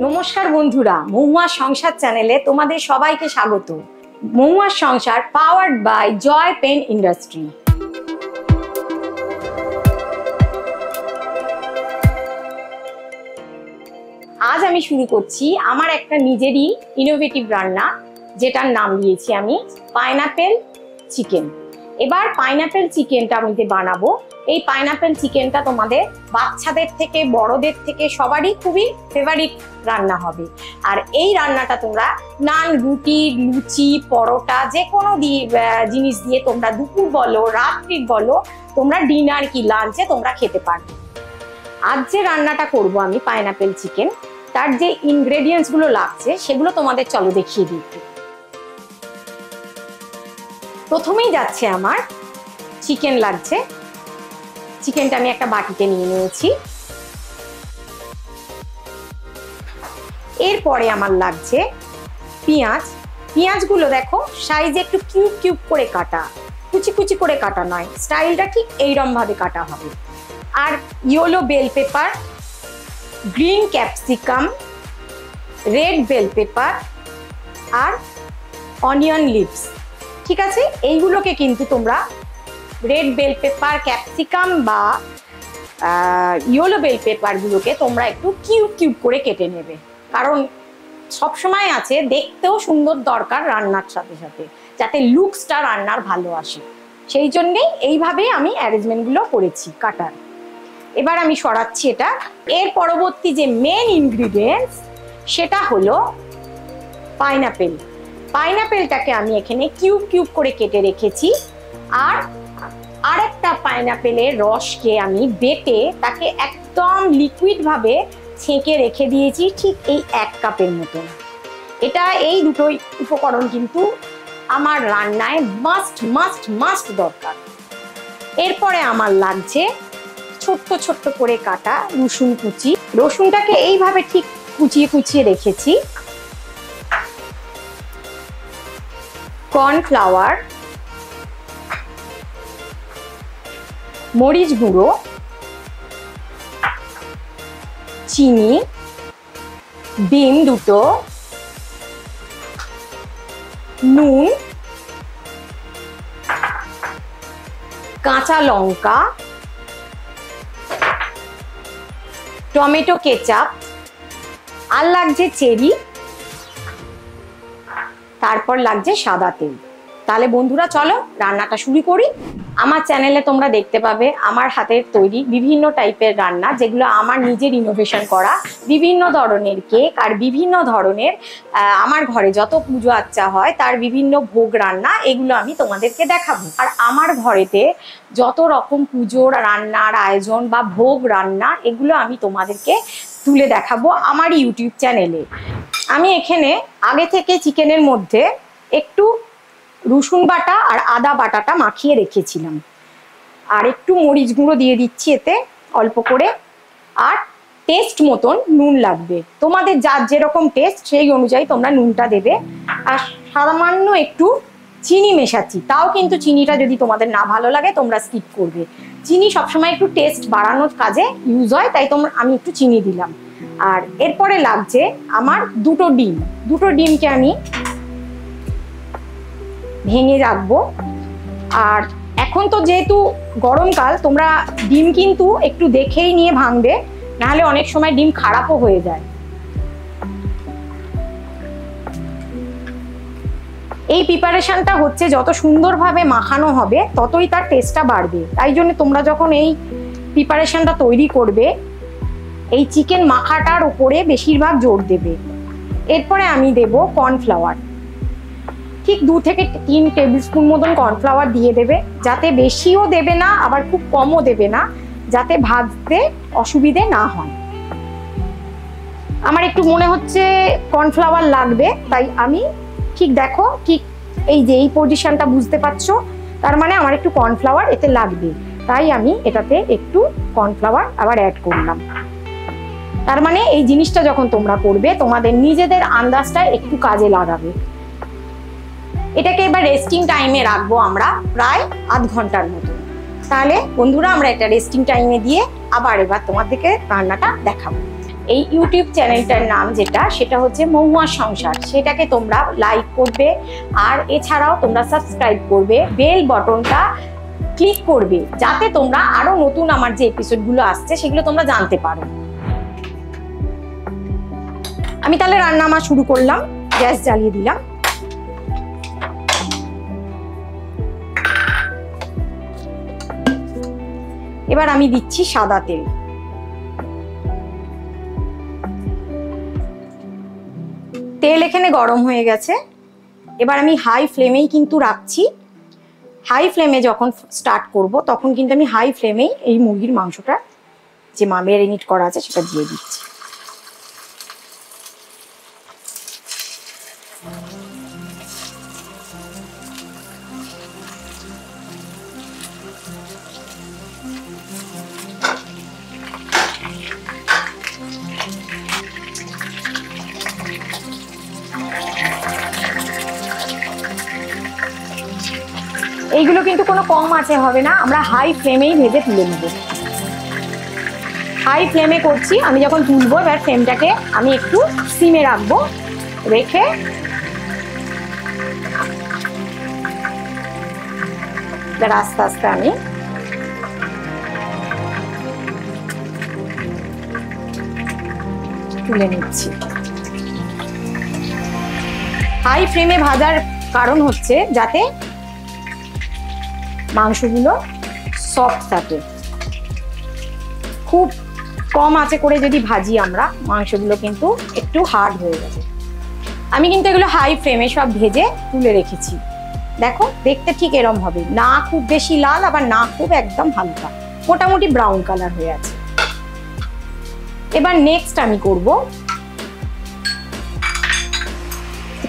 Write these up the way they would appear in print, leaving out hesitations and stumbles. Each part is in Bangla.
নমস্কার বন্ধুরা, মহুয়ার সংসার চ্যানেলে তোমাদের সবাইকে স্বাগত। মহুয়ার সংসার powered by Joy pen industry. আজ আমি শুরু করছি আমার একটা নিজেরই ইনোভেটিভ রান্না, যেটার নাম দিয়েছি আমি পাইনাপেল চিকেন। এবার পাইনাপেল চিকেনটা আমি বানাবো। এই পাইনাপেল চিকেনটা তোমাদের বাচ্চাদের থেকে বড়দের থেকে সবারই খুবই ফেভারিট রান্না হবে। আর এই রান্নাটা তোমরা নান, রুটি, লুচি, পরোটা যে কোনো জিনিস দিয়ে তোমরা দুপুর বলো, রাত্রির বলো, তোমরা ডিনার কি লাঞ্চে তোমরা খেতে পারবে। আজ যে রান্নাটা করব আমি পাইনাপেল চিকেন, তার যে ইনগ্রেডিয়েন্টস গুলো লাগছে সেগুলো তোমাদের চলো দেখিয়ে দিই। প্রথমেই যাচ্ছে আমার চিকেন লাগছে। চিকেনটা আমি একটা বাটিতে নিয়ে নিয়েছি। এরপরে আমার লাগছে পেঁয়াজ। পেঁয়াজগুলো দেখো সাইজে একটু কিউব কিউব করে কাটা, কুচি কুচি করে কাটা নয়, স্টাইলটা ঠিক এইরকম ভাবে কাটা হবে। আর yellow bell pepper, green capsicum, red bell pepper আর অনিয়ন লিভস। ঠিক আছে, এইগুলোকে কিন্তু তোমরা রেড বেল পেপার, ক্যাপসিকাম বা ইয়েলো বেল পেপারগুলোকে তোমরা একটু কিউব কিউব করে কেটে নেবে, কারণ সবসময় আছে দেখতেও সুন্দর দরকার রান্নার সাথে সাথে, যাতে লুকসটা রান্নার ভালো আসে। সেই জন্যেই এইভাবেই আমি অ্যারেঞ্জমেন্টগুলো করেছি কাটার। এবার আমি সরাচ্ছি এটা। এর পরবর্তী যে মেন ইনগ্রিডিয়েন্টস সেটা হলো পাইনাপেল। পাইনাপেলটাকে আমি এখানে কিউব কিউব করে কেটে রেখেছি। আর আরেকটা পাইনাপেলের রসকে আমি বেটে তাকে একদম লিকুইড ভাবে ছেঁকে রেখে দিয়েছি, ঠিক এই 1 কাপের মতন। এই দুটোই উপকরণ কিন্তু আমার রান্নায় মাস্ট মাস্ট মাস্ট দরকার। এরপরে আমার লাগছে ছোট্ট ছোট্ট করে কাটা রসুন কুচি। রসুনটাকে এইভাবে ঠিক কুচিয়ে কুচিয়ে রেখেছি। কর্নফ্লাওয়ার, মরিচ গুঁড়ো, চিনি, ডিম দুটো, নুন, কাঁচা লঙ্কা, টমেটো কেচাপ, আর লাগছে চেরি, তারপর লাগছে সাদা তেল। তাহলে বন্ধুরা চলো রান্নাটা শুরু করি। আমার চ্যানেলে তোমরা দেখতে পাবে আমার হাতের তৈরি বিভিন্ন টাইপের রান্না, যেগুলো আমার নিজের ইনোভেশন করা, বিভিন্ন ধরনের কেক আর বিভিন্ন ধরনের আমার ঘরে যত পুজো আচ্চা হয় তার বিভিন্ন ভোগ রান্না, এগুলো আমি তোমাদেরকে দেখাবো। আর আমার ঘরেতে যত রকম পুজোর রান্নার আয়োজন বা ভোগ রান্না, এগুলো আমি তোমাদেরকে তুলে দেখাবো আমার ইউটিউব চ্যানেলে। আমি এখানে আগে থেকে চিকেনের মধ্যে একটু রসুন বাটা আর আদা বাটাটা মাখিয়ে রেখেছিলাম। আর একটু মরিচ গুঁড়ো দিয়ে দিচ্ছি এতে অল্প করে। আর টেস্ট মতন নুন লাগবে, তোমাদের যার যেরকম টেস্ট সেই অনুযায়ী তোমরা নুনটা দেবে। আর সামান্য একটু চিনি মেশাচ্ছি, তাও কিন্তু চিনিটা যদি তোমাদের না ভালো লাগে তোমরা স্কিপ করবে। চিনি সবসময় একটু টেস্ট বাড়ানোর কাজে ইউজ হয়, তাই আমি একটু চিনি দিলাম। আর এরপরে লাগছে আমার দুটো ডিম। দুটো ডিমকে আমি ভেঙে রাখবো। আর এখন তো যেহেতু গরমকাল, তোমরা ডিম কিন্তু একটু দেখেই নিয়ে ভাঙবে, নাহলে অনেক সময় ডিম খারাপও হয়ে যায়। এই প্রিপারেশনটা হচ্ছে যত সুন্দরভাবে মাখানো হবে ততই তার টেস্টটা বাড়বে। তাই জন্য তোমরা যখন এই প্রিপারেশনটা তৈরি করবে, এই চিকেন মাখাটার উপরে বেশিরভাগ জোর দেবে। এরপরে আমি দেব কর্নফ্লাওয়ার, ঠিক 2 থেকে 3 টেবিল স্পুন মতন কর্নফ্লাওয়ার দিয়ে দেবে, যাতে বেশিও দেবে না আবার খুব কমও দেবে না, যাতে ভাজতে অসুবিধে না হয়। আমার একটু মনে হচ্ছে কর্নফ্লাওয়ার লাগবে, তাই আমি ঠিক দেখো, ঠিক এই যে এই পজিশনটা বুঝতে পারছো, তার মানে আমার একটু কর্নফ্লাওয়ার এতে লাগবে, তাই আমি এটাতে একটু কর্নফ্লাওয়ার আবার অ্যাড করলাম। তার মানে এই জিনিসটা যখন তোমরা করবে তোমাদের নিজেদের আন্দাজটা একটু কাজে লাগাবে। এটাকে এবার রেস্টিং টাইমে রাখবো আমরা প্রায় আধ ঘন্টার মতো। তাহলে বন্ধুরা আমরা একটা রেস্টিং টাইমে দিয়ে আবার এবার তোমাদেরকে রান্নাটা দেখাবো। এই ইউটিউব চ্যানেলটার নাম সেটা হচ্ছে মহুয়ার সংসার, সেটাকে তোমরা লাইক করবে, আর এছাড়াও তোমরা সাবস্ক্রাইব করবে, বেল বাটনটা ক্লিক করবে, যাতে তোমরা আরো নতুন আমার যে এপিসোডগুলো আসছে সেগুলো তোমরা জানতে পারো। আমি তাহলে রান্না আমার শুরু করলাম, গ্যাস জ্বালিয়ে দিলাম। এবার আমি দিচ্ছি সাদা তেল। তেল এখানে গরম হয়ে গেছে। এবার আমি হাই ফ্লেমেই কিন্তু রাখছি। হাই ফ্লেমে যখন স্টার্ট করব তখন কিন্তু আমি হাই ফ্লেমেই এই মুরগির মাংসটা যে ম্যারিনেট করা আছে সেটা দিয়ে দিচ্ছি। এইগুলো কিন্তু কোনো কম আঁচে হবে না, আমরা হাই ফ্লেমেই ভেজে তুলে নেব। হাই ফ্লেমে করছি, আমি যখন তুলবো এবার ফ্লেমটাকে আমি একটু সিমে রাখবো, রেখে এবার আস্তে আস্তে আমি তুলে নিচ্ছি। হাই ফ্লেমে ভাজার কারণ হচ্ছে যাতে মাংসগুলো সফট থাকে। খুব কম আঁচে করে যদি ভাজি আমরা, মাংসগুলো কিন্তু একটু হার্ড হয়ে যাবে। আমি কিন্তু এগুলো হাই ফ্লেমে সব ভেজে তুলে রেখেছি। দেখো দেখতে ঠিক এরম হবে, না খুব বেশি লাল আবার না খুব একদম হালকা, মোটামুটি ব্রাউন কালার হয়ে আছে। এবার নেক্সট আমি করব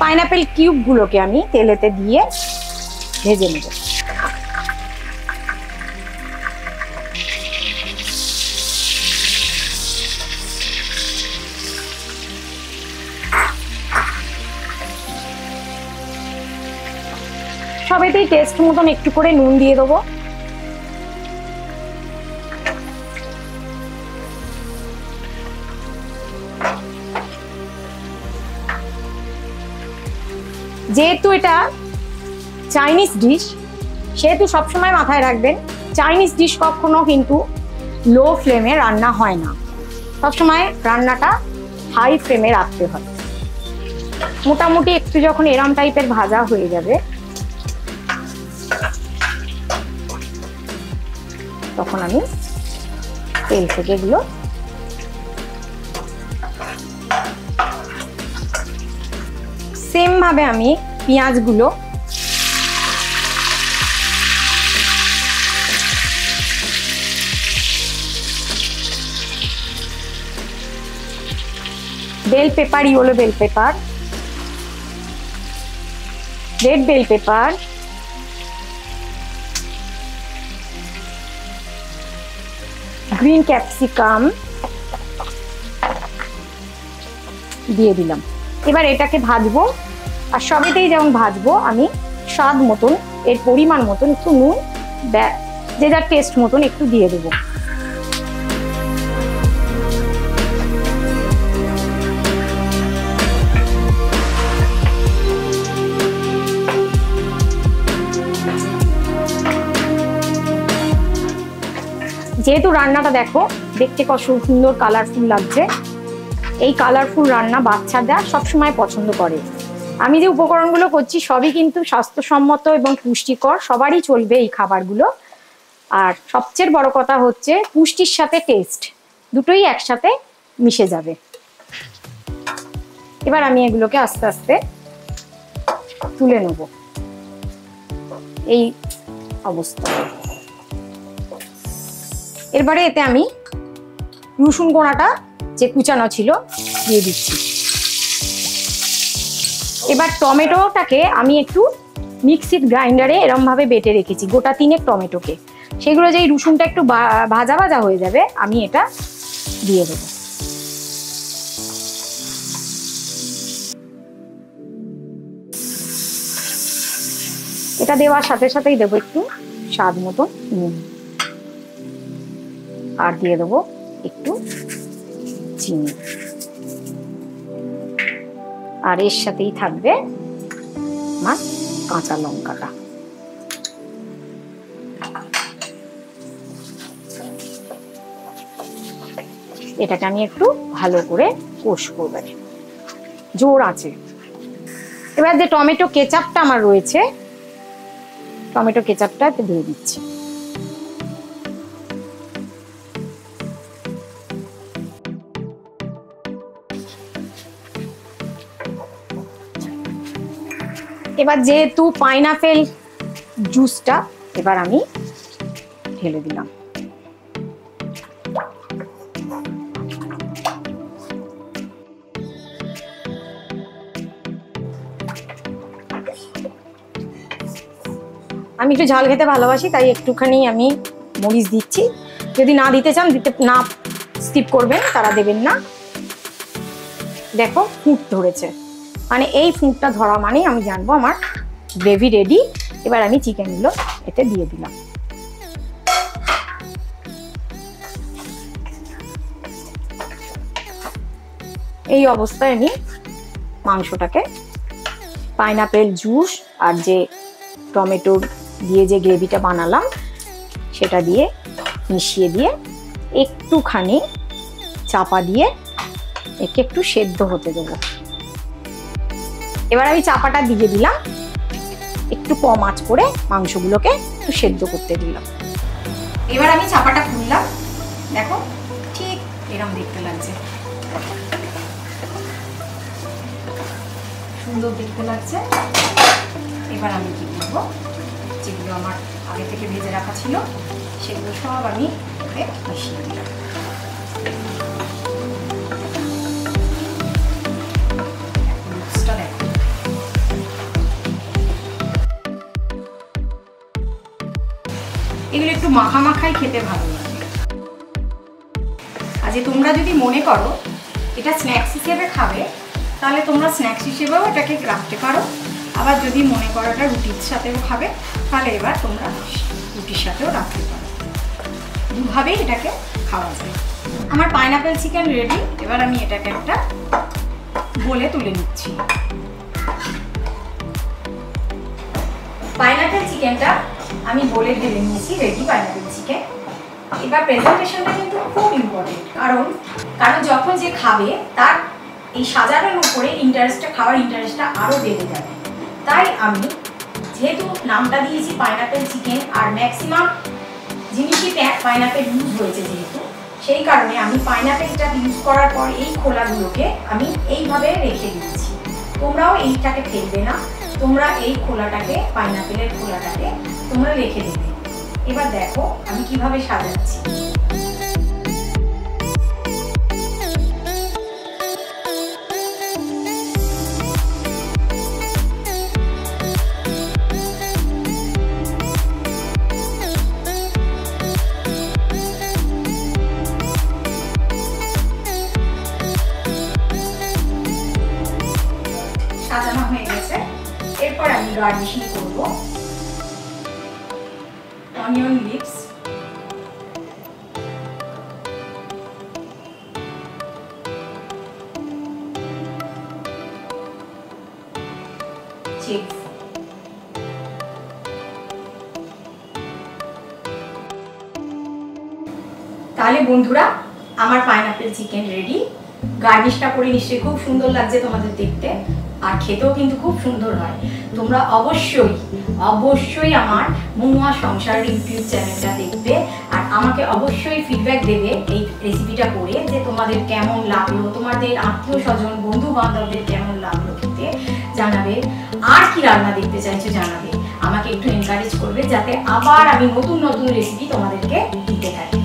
পাইনাপেল কিউবগুলোকে আমি তেলেতে দিয়ে ভেজে নেব। সবেতেই টেস্ট মতন একটু করে নুন দিয়ে দেবো। যেহেতু এটা চাইনিজ ডিশ, সেহেতু সবসময় মাথায় রাখবেন চাইনিজ ডিশ কখনো কিন্তু লো ফ্লেমে রান্না হয় না, সবসময় রান্নাটা হাই ফ্লেমে রাখতে হয়। মোটামুটি একটু যখন এরম টাইপের ভাজা হয়ে যাবে তখন আমি তেল থেকে এগুলো সেম ভাবে আমি পেঁয়াজগুলো bell pepper, yellow bell pepper, red bell pepper, green capsicum দিয়ে দিলাম। এবার এটাকে ভাজবো, আর সবেতেই যেমন ভাজবো আমি স্বাদ মতন এর পরিমাণ মতন একটু নুন, যে যার টেস্ট মতন একটু দিয়ে দেবো। যেহেতু রান্নাটা দেখো দেখতে কত সুন্দর কালারফুল লাগছে, এই কালারফুল রান্না বাচ্চারা সবসময় পছন্দ করে। আমি যে উপকরণগুলো করছি সবই কিন্তু স্বাস্থ্যসম্মত এবং পুষ্টিকর, সবারই চলবে এই খাবারগুলো। আর সবচেয়ে বড় কথা হচ্ছে পুষ্টির সাথে টেস্ট দুটোই একসাথে মিশে যাবে। এবার আমি এগুলোকে আস্তে আস্তে তুলে নেব এই অবস্থা। এরপরে এতে আমি রসুন কোড়াটা যে কুচানো ছিল দিয়ে দিচ্ছি। এবার টমেটোটাকে আমি একটু মিক্সির গ্রাইন্ডারে এরম ভাবে বেটে রেখেছি, গোটা 3 টমেটোকে। সেগুলো যেই রসুনটা একটু ভাজা ভাজা হয়ে যাবে আমি এটা দিয়ে দেবো। এটা দেওয়ার সাথে সাথেই দেবো একটু স্বাদ মতো নুন। আর দিয়ে দেবো একটু চিনি, আর এর সাথেই থাকবে আমার কাঁচা লঙ্কাটা। এটাকে আমি একটু ভালো করে কষবো, জোর আছে। এবার যে টমেটো কেচাপটা আমার রয়েছে, টমেটো কেচাপটা একটু দিয়ে দিচ্ছি। এবার যেহেতু পাইনাপেল জুসটা এবার আমি ঢেলে দিলাম। আমি একটু ঝাল খেতে ভালোবাসি, তাই একটুখানি আমি মরিচ দিচ্ছি। যদি না দিতে চান, না স্কিপ করবেন, তারা দেবেন না। দেখো ফুট ধরেছে, মানে এই ফুটটা ধরা মানে আমি জানবো আমার গ্রেভি রেডি। এবার আমি চিকেনগুলো এতে দিয়ে দিলাম। এই অবস্থায় আমি মাংসটাকে পাইনাপেল জুস আর যে টমেটো দিয়ে যে গ্রেভিটা বানালাম সেটা দিয়ে মিশিয়ে দিয়ে একটুখানি চাপা দিয়ে একে একটু সেদ্ধ হতে দেবো। এবার আমি চাপাটা দিয়ে দিলাম, একটু কম আঁচ করে মাংসগুলোকে একটু সেদ্ধ করতে দিলাম। এবার আমি চাপাটা খুললাম, দেখো ঠিক এরকম দেখতে লাগছে, সুন্দর দেখতে লাগছে। এবার আমি কি করবো, যেগুলো আমার আগে থেকে ভেজে রাখা ছিল সেগুলো সব আমি মিশিয়ে দিলাম। এগুলো একটু মাখা মাখাই খেতে ভালো লাগে। আর যে তোমরা যদি মনে করো এটা স্ন্যাক্স হিসেবে খাবে, তাহলে তোমরা স্ন্যাক্স হিসেবেও এটাকে রাখতে পারো। আবার যদি মনে করো এটা রুটির সাথেও খাবে, তাহলে এবার তোমরা রুটির সাথেও রাখতে পারো। দুভাবেই এটাকে খাওয়া যায়। আমার পাইনাপেল চিকেন রেডি। এবার আমি এটাকে একটা বলে তুলে নিচ্ছি। পাইনাপেল চিকেনটা আমি বলে ঢেলে নিয়েছি, রেডি পাইনাপেল চিকেন। এবার প্রেজেন্টেশনটা কিন্তু খুব ইম্পর্টেন্ট, কারণ যখন যে খাবে তার এই সাজানোর উপরে খাওয়ার ইন্টারেস্টটা আরও বেড়ে যাবে। তাই আমি যেহেতু নামটা দিয়েছি পাইনাপেল চিকেন, আর ম্যাক্সিমাম জিনিসই পাইনাপেল ইউজ হয়েছে যেহেতু, সেই কারণে আমি পাইনাপেলটা ইউজ করার পর এই খোলাগুলোকে আমি এইভাবে রেখে দিয়েছি। তোমরাও এইটাকে ফেলবে না, তোমরা এই খোলাটাকে, পাইনাপেলের খোলাটাকে তোমরা রেখে দেবে। এবার দেখো আমি কিভাবে সাজাচ্ছি। সাজানো হয়ে গেছে। এরপর আমি গার্নিশিং করব। অনিয়ন লিভস, চিপস, তাহলে বন্ধুরা আমার পাইনাপেল চিকেন রেডি। গার্নিশটা করে নিশ্চয়ই খুব সুন্দর লাগছে তোমাদের দেখতে, আর খেতেও কিন্তু খুব সুন্দর হয়। তোমরা অবশ্যই আমার মহুয়া সংসার ইউটিউব চ্যানেলটা দেখবে, আর আমাকে অবশ্যই ফিডব্যাক দেবে এই রেসিপিটা করে, যে তোমাদের কেমন লাগলো, তোমাদের আত্মীয় স্বজন বন্ধু বান্ধবদের কেমন লাগলো খেতে জানাবে। আর কি রান্না দেখতে চাইছো জানাবে, আমাকে একটু এনকারেজ করবে, যাতে আবার আমি নতুন নতুন রেসিপি তোমাদেরকে দিতে থাকি।